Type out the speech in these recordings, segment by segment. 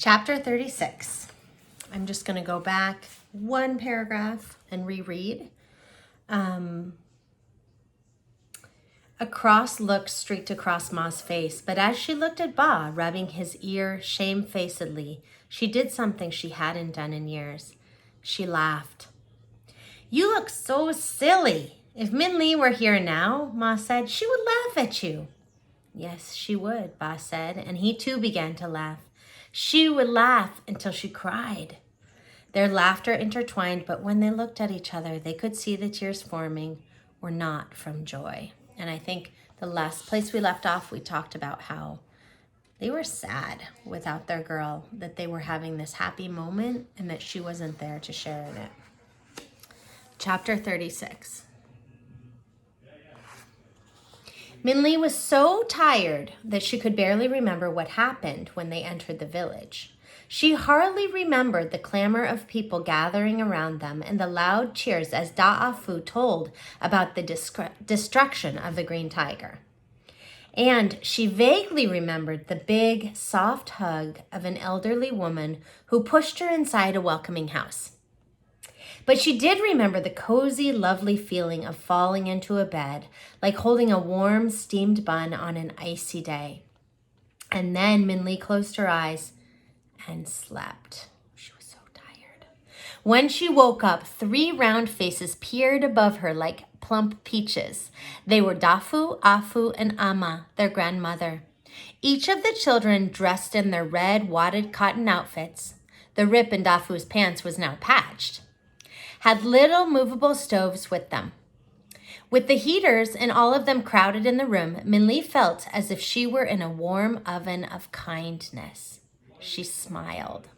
Chapter 36. I'm just going to go back one paragraph and reread. A cross look streaked across Ma's face, but as she looked at Ba, rubbing his ear shamefacedly, she did something she hadn't done in years. She laughed. "You look so silly. If Min Lee were here now," Ma said, "she would laugh at you." "Yes, she would," Ba said, and he too began to laugh. She would laugh until she cried. Their laughter intertwined, but when they looked at each other, they could see the tears forming were not from joy. And I think the last place we left off, we talked about how they were sad without their girl, that they were having this happy moment and that she wasn't there to share in it. Chapter 36. Min Lee was so tired that she could barely remember what happened when they entered the village. She hardly remembered the clamor of people gathering around them and the loud cheers as Da'afu told about the destruction of the green tiger. And she vaguely remembered the big, soft hug of an elderly woman who pushed her inside a welcoming house. But she did remember the cozy, lovely feeling of falling into a bed, like holding a warm, steamed bun on an icy day. And then Min Lee closed her eyes and slept. She was so tired. When she woke up, 3 round faces peered above her like plump peaches. They were Dafu, Afu, and Ama, their grandmother. Each of the children dressed in their red wadded cotton outfits. The rip in Dafu's pants was now patched. Had little movable stoves with them. With the heaters and all of them crowded in the room, Min Lee felt as if she were in a warm oven of kindness. She smiled.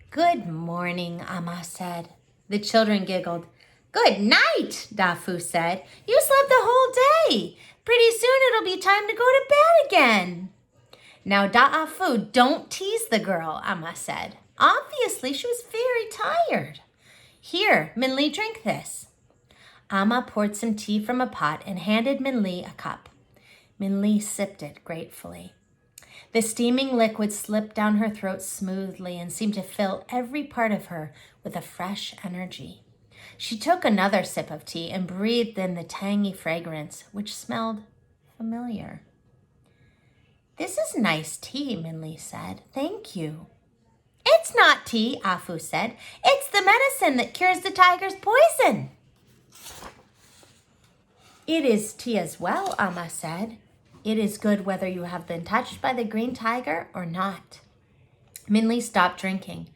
"Good morning," Ama said. The children giggled. "Good night," Dafu said. "You slept the whole day. Pretty soon it'll be time to go to bed again." "Now, Da'afu, don't tease the girl," Ama said. Obviously, she was very tired. "Here, Min Lee, drink this." Ama poured some tea from a pot and handed Min Lee a cup. Min Lee sipped it gratefully. The steaming liquid slipped down her throat smoothly and seemed to fill every part of her with a fresh energy. She took another sip of tea and breathed in the tangy fragrance, which smelled familiar. "This is nice tea," Min Lee said. "Thank you." "It's not tea," Afu said. "It's the medicine that cures the tiger's poison." "It is tea as well," Ama said. "It is good whether you have been touched by the green tiger or not." Min Lee stopped drinking.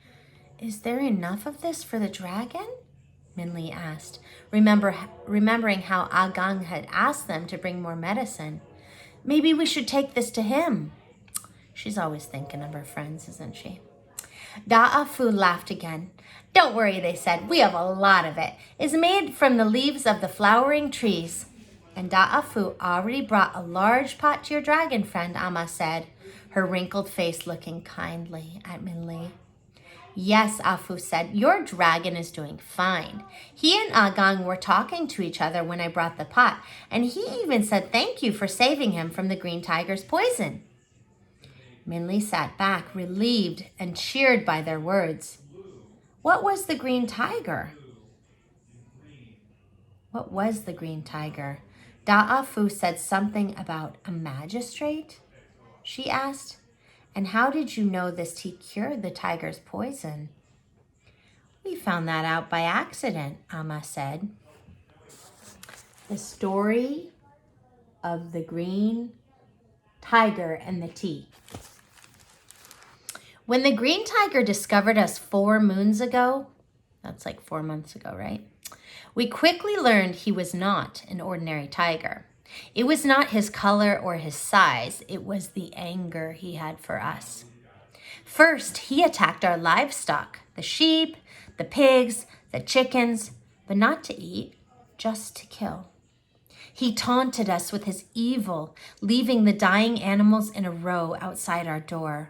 "Is there enough of this for the dragon?" Min Lee asked, remembering how Agang had asked them to bring more medicine. "Maybe we should take this to him." She's always thinking of her friends, isn't she? Da'afu laughed again. "Don't worry," they said. "We have a lot of it. It's made from the leaves of the flowering trees." And Da'afu already brought a large pot to your dragon friend, Ama said, her wrinkled face looking kindly at Min Lee. "Yes," Afu said, "your dragon is doing fine. He and Agang were talking to each other when I brought the pot, and he even said thank you for saving him from the green tiger's poison." Min Lee sat back, relieved and cheered by their words. What was the green tiger? What was the green tiger? Da'afu said something about a magistrate, she asked. "And how did you know this tea cured the tiger's poison?" "We found that out by accident," Ama said. The story of the green tiger and the tea. When the green tiger discovered us 4 moons ago, that's like 4 months ago, right? We quickly learned he was not an ordinary tiger. It was not his color or his size. It was the anger he had for us. First, he attacked our livestock, the sheep, the pigs, the chickens, but not to eat, just to kill. He taunted us with his evil, leaving the dying animals in a row outside our door.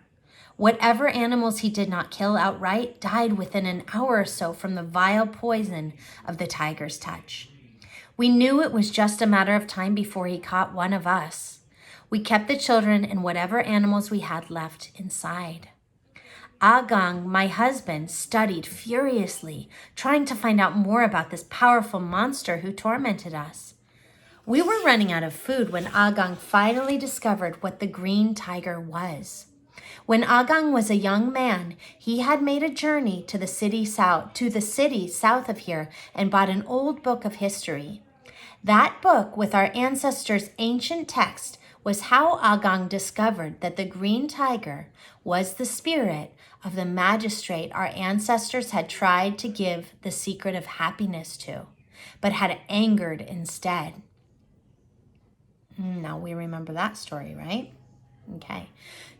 Whatever animals he did not kill outright died within an hour or so from the vile poison of the tiger's touch. We knew it was just a matter of time before he caught one of us. We kept the children and whatever animals we had left inside. Agong, my husband, studied furiously, trying to find out more about this powerful monster who tormented us. We were running out of food when Agong finally discovered what the green tiger was. When Agong was a young man, he had made a journey to the city south of here and bought an old book of history. That book, with our ancestors' ancient text, was how Agong discovered that the green tiger was the spirit of the magistrate our ancestors had tried to give the secret of happiness to, but had angered instead. Now we remember that story, right? Okay.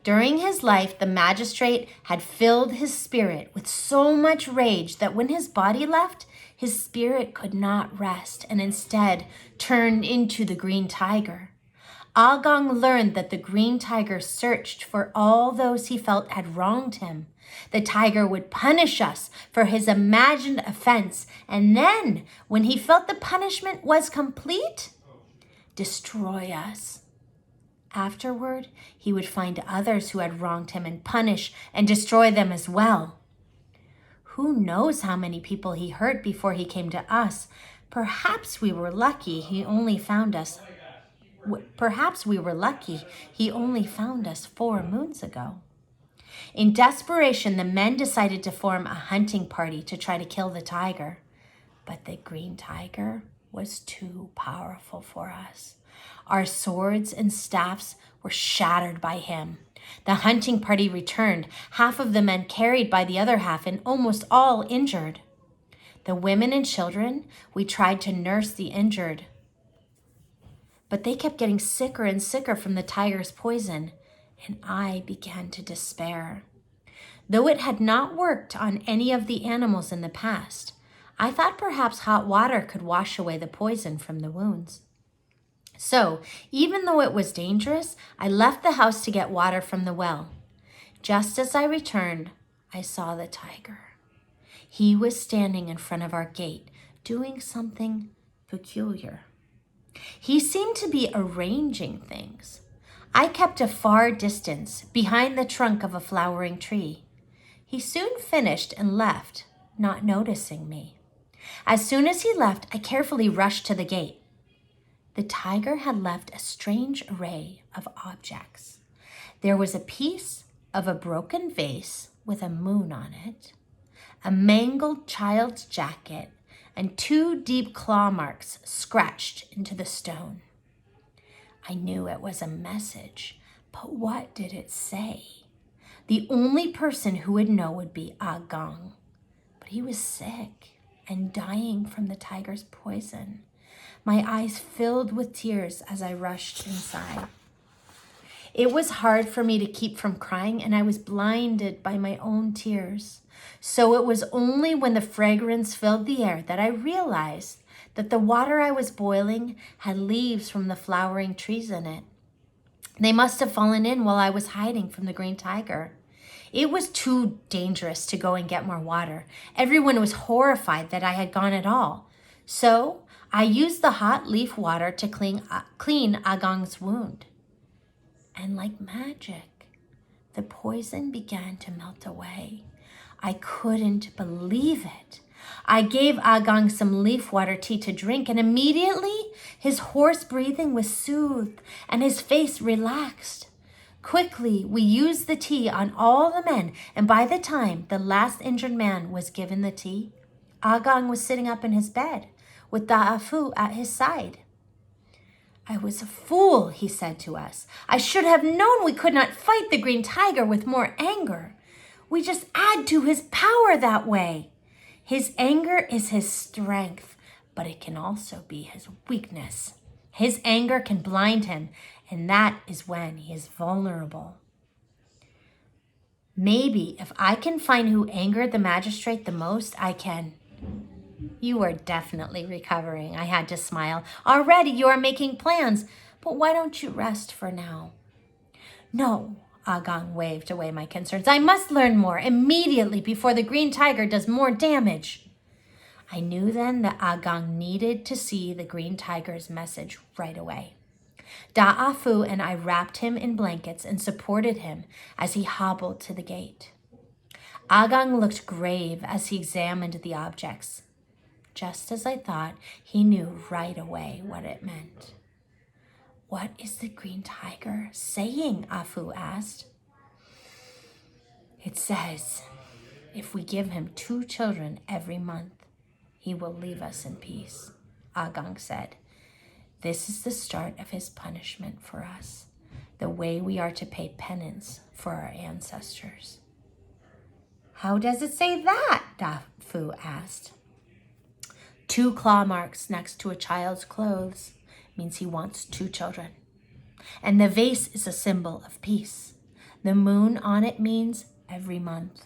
During his life, the magistrate had filled his spirit with so much rage that when his body left, his spirit could not rest and instead turned into the green tiger. Agong learned that the green tiger searched for all those he felt had wronged him. The tiger would punish us for his imagined offense, and then, when he felt the punishment was complete, destroy us. Afterward, he would find others who had wronged him and punish and destroy them as well. Who knows how many people he hurt before he came to us? Perhaps we were lucky he only found us 4 moons ago. In desperation, the men decided to form a hunting party to try to kill the tiger. But the green tiger was too powerful for us. Our swords and staffs were shattered by him. The hunting party returned, half of the men carried by the other half and almost all injured. The women and children, we tried to nurse the injured, but they kept getting sicker and sicker from the tiger's poison, and I began to despair. Though it had not worked on any of the animals in the past, I thought perhaps hot water could wash away the poison from the wounds. So, even though it was dangerous, I left the house to get water from the well. Just as I returned, I saw the tiger. He was standing in front of our gate, doing something peculiar. He seemed to be arranging things. I kept a far distance, behind the trunk of a flowering tree. He soon finished and left, not noticing me. As soon as he left, I carefully rushed to the gate. The tiger had left a strange array of objects. There was a piece of a broken vase with a moon on it, a mangled child's jacket, and 2 deep claw marks scratched into the stone. I knew it was a message, but what did it say? The only person who would know would be Agong, but he was sick and dying from the tiger's poison. My eyes filled with tears as I rushed inside. It was hard for me to keep from crying, and I was blinded by my own tears. So it was only when the fragrance filled the air that I realized that the water I was boiling had leaves from the flowering trees in it. They must have fallen in while I was hiding from the green tiger. It was too dangerous to go and get more water. Everyone was horrified that I had gone at all. So I used the hot leaf water to clean Agong's wound. And like magic, the poison began to melt away. I couldn't believe it. I gave Agong some leaf water tea to drink, and immediately his hoarse breathing was soothed and his face relaxed. Quickly, we used the tea on all the men, and by the time the last injured man was given the tea, Agong was sitting up in his bed with Da'afu at his side. I was a fool, he said to us. I should have known we could not fight the green tiger with more anger. We just add to his power that way. His anger is his strength, but it can also be his weakness. His anger can blind him, and that is when he is vulnerable. Maybe if I can find who angered the magistrate the most, I can. You are definitely recovering. I had to smile. Already you are making plans, but why don't you rest for now? No, Agong waved away my concerns. I must learn more immediately before the green tiger does more damage. I knew then that Agong needed to see the green tiger's message right away. Da'afu and I wrapped him in blankets and supported him as he hobbled to the gate. Agang looked grave as he examined the objects. Just as I thought, he knew right away what it meant. What is the green tiger saying? Afu asked. It says, if we give him 2 children every month, he will leave us in peace, Agang said. This is the start of his punishment for us, the way we are to pay penance for our ancestors. How does it say that? Dafu asked. 2 claw marks next to a child's clothes means he wants 2 children. And the vase is a symbol of peace. The moon on it means every month.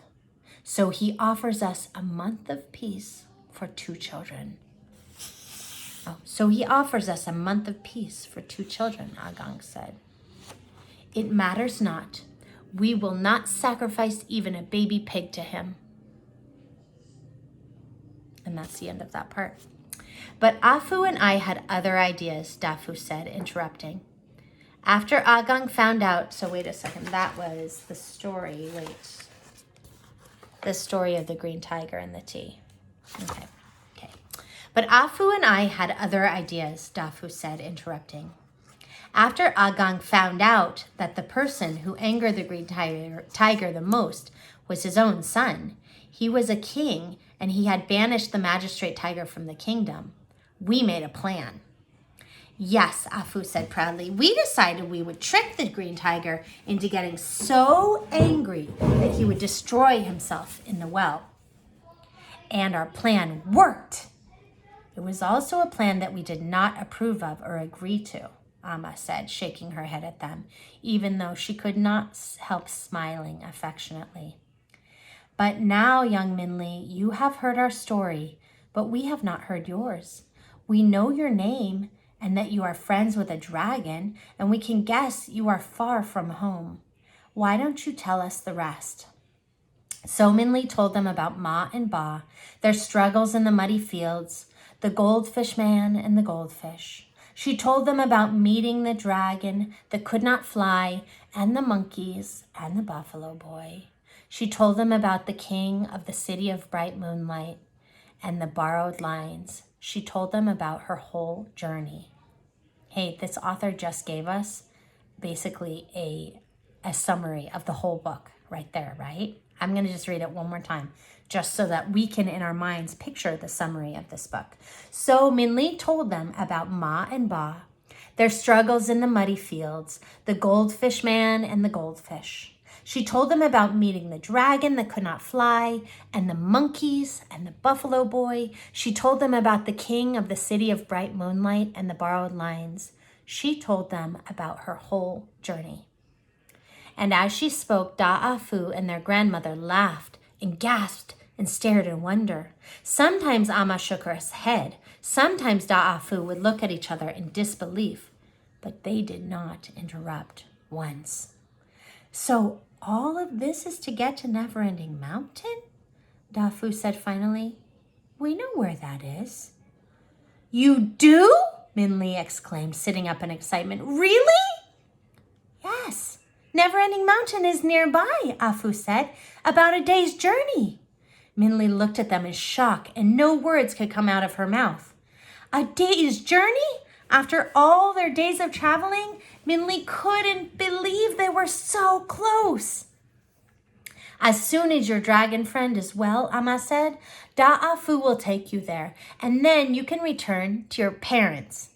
So he offers us a month of peace for 2 children. So he offers us a month of peace for 2 children, Agang said. It matters not. We will not sacrifice even a baby pig to him. And that's the end of that part. But Afu and I had other ideas, Dafu said, interrupting. After Agang found out, so wait a second, that was the story, the story of the green tiger and the tea. Okay. But Afu and I had other ideas, Dafu said, interrupting. After Agang found out that the person who angered the green tiger the most was his own son, he was a king and he had banished the magistrate tiger from the kingdom, we made a plan. Yes, Afu said proudly, we decided we would trick the green tiger into getting so angry that he would destroy himself in the well. And our plan worked. It was also a plan that we did not approve of or agree to, Amma said, shaking her head at them, even though she could not help smiling affectionately. But now, young Minli, you have heard our story, but we have not heard yours. We know your name and that you are friends with a dragon, and we can guess you are far from home. Why don't you tell us the rest? So Minli told them about Ma and Ba, their struggles in the muddy fields, the goldfish man and the goldfish. She told them about meeting the dragon that could not fly, and the monkeys, and the buffalo boy. She told them about the king of the city of bright moonlight, and the borrowed lines. She told them about her whole journey. Hey, this author just gave us basically a summary of the whole book right there, right? I'm going to just read it one more time, just so that we can, in our minds, picture the summary of this book. So Minli told them about Ma and Ba, their struggles in the muddy fields, the goldfish man and the goldfish. She told them about meeting the dragon that could not fly, and the monkeys and the buffalo boy. She told them about the king of the city of bright moonlight and the borrowed lines. She told them about her whole journey. And as she spoke, Da'afu and their grandmother laughed and gasped and stared in wonder. Sometimes Amma shook her head. Sometimes Da'afu would look at each other in disbelief. But they did not interrupt once. So all of this is to get to Neverending Mountain? Dafu said finally. We know where that is. You do? Minli exclaimed, sitting up in excitement. Really? Yes. Neverending Mountain is nearby, Afu said. About a day's journey. Minli looked at them in shock, and no words could come out of her mouth. A day's journey? After all their days of traveling, Minli couldn't believe they were so close. As soon as your dragon friend is well, Amma said, Da'afu will take you there, and then you can return to your parents.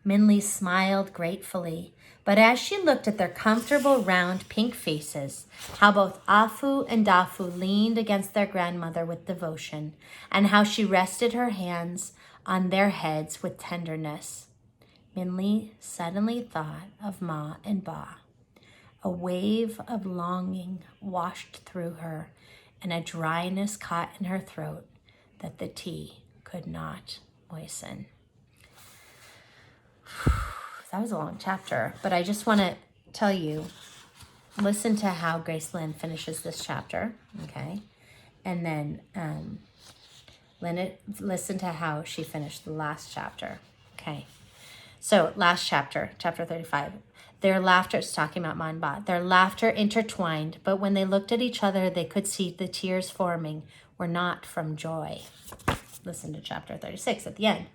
Minli smiled gratefully, but as she looked at their comfortable, round, pink faces, how both Afu and Dafu leaned against their grandmother with devotion, and how she rested her hands on their heads with tenderness, Minli suddenly thought of Ma and Ba. A wave of longing washed through her, and a dryness caught in her throat that the tea could not moisten. That was a long chapter, but I just want to tell you, listen to how Grace Lynn finishes this chapter, okay? And then listen to how she finished the last chapter, okay? So last chapter, chapter 35. Their laughter, it's talking about Ma and Ba, their laughter intertwined, but when they looked at each other, they could see the tears forming were not from joy. Listen to chapter 36 at the end.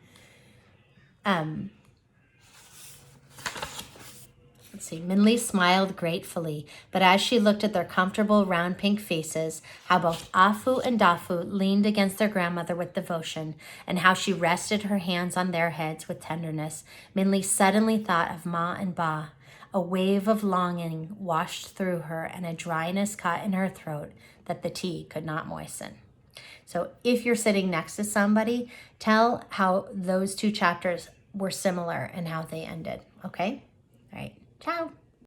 Let's see, Minli smiled gratefully, but as she looked at their comfortable round pink faces, how both Afu and Dafu leaned against their grandmother with devotion, and how she rested her hands on their heads with tenderness, Minli suddenly thought of Ma and Ba. A wave of longing washed through her, and a dryness caught in her throat that the tea could not moisten. So if you're sitting next to somebody, tell how those two chapters were similar and how they ended, okay? All right. Ciao.